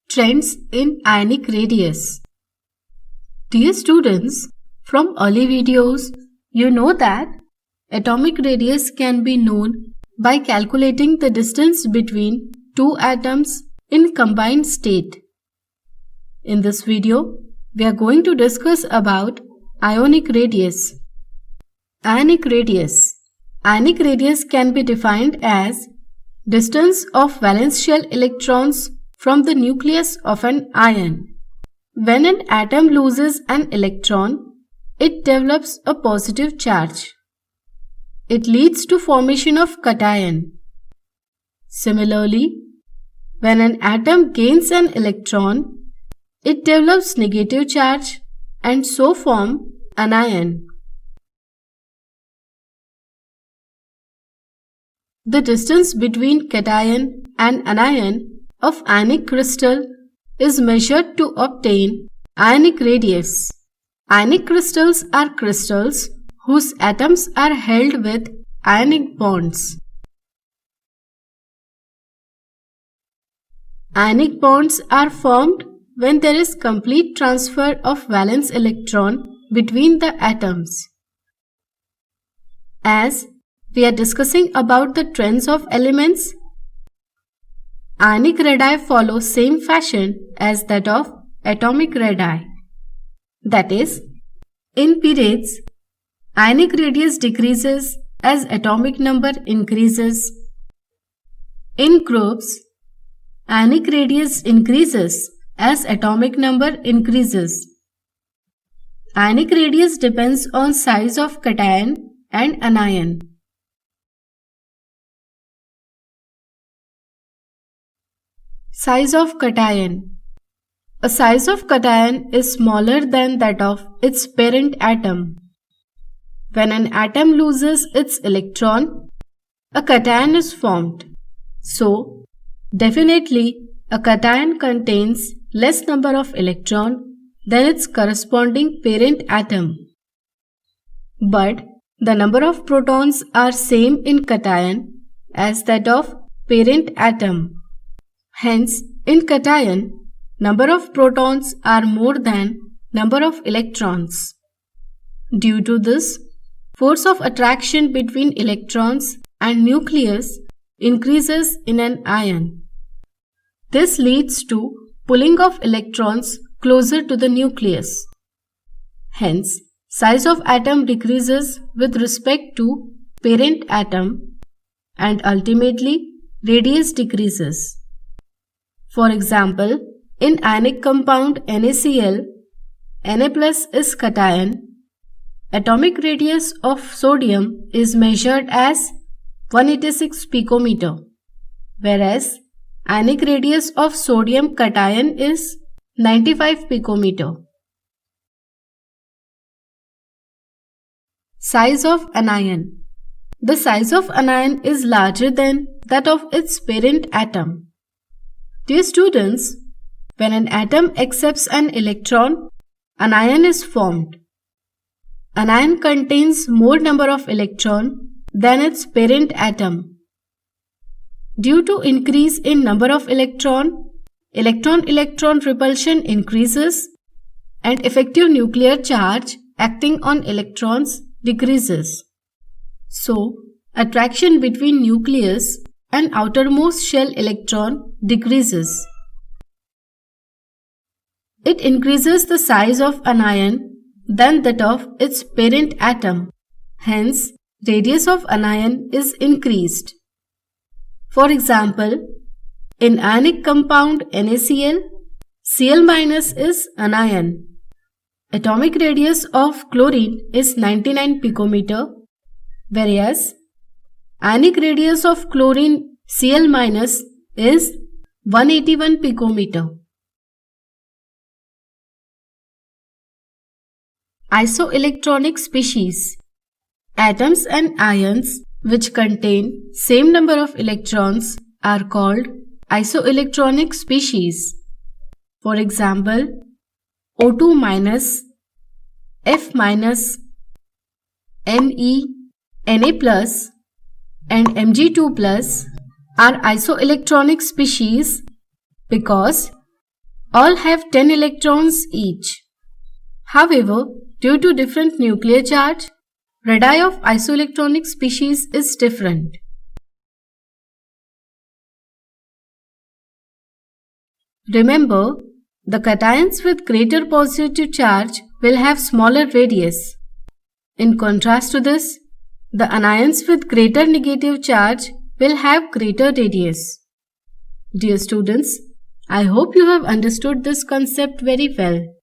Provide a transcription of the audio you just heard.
Trends in ionic radius. Dear students, from early videos, you know that atomic radius can be known by calculating the distance between two atoms in combined state. In this video, we are going to discuss about ionic radius. Ionic radius. Ionic radius can be defined as distance of valence shell electrons from the nucleus of an ion. When an atom loses an electron, it develops a positive charge. It leads to formation of cation. Similarly, when an atom gains an electron, it develops negative charge and so form anion. The distance between cation and anion of ionic crystal is measured to obtain ionic radius. Ionic crystals are crystals whose atoms are held with ionic bonds. Ionic bonds are formed when there is complete transfer of valence electron between the atoms. As we are discussing about the trends of elements, ionic radii follow same fashion as that of atomic radii. That is, in periods, ionic radius decreases as atomic number increases. In groups, ionic radius increases as atomic number increases. Ionic radius depends on size of cation and anion. Size of cation. A size of cation is smaller than that of its parent atom. When an atom loses its electron, a cation is formed. So, definitely, a cation contains less number of electrons than its corresponding parent atom. But the number of protons are same in cation as that of parent atom. Hence, in cation, number of protons are more than number of electrons. Due to this, force of attraction between electrons and nucleus increases in an ion. This leads to pulling of electrons closer to the nucleus. Hence, size of atom decreases with respect to parent atom and ultimately radius decreases. For example, in ionic compound NaCl, Na plus is cation. Atomic radius of sodium is measured as 186 picometer, whereas ionic radius of sodium cation is 95 picometer. Size of anion. The size of anion is larger than that of its parent atom. Dear students, when an atom accepts an electron, an ion is formed. An ion contains more number of electrons than its parent atom. Due to increase in number of electron-electron repulsion increases and effective nuclear charge acting on electrons decreases. So, attraction between nucleus and outermost shell electron decreases. It increases the size of an ion than that of its parent atom. Hence, radius of anion is increased. For example, in ionic compound NaCl, Cl- is anion. Atomic radius of chlorine is 99 picometer, whereas ionic radius of chlorine Cl- is 181 picometer. Isoelectronic species. Atoms and ions which contain same number of electrons are called isoelectronic species. For example, O2-, F-, Ne, Na+, and Mg2+ are isoelectronic species because all have 10 electrons each. However, due to different nuclear charge, radii of isoelectronic species is different. Remember, the cations with greater positive charge will have smaller radius. In contrast to this, the anions with greater negative charge will have greater radius. Dear students, I hope you have understood this concept very well.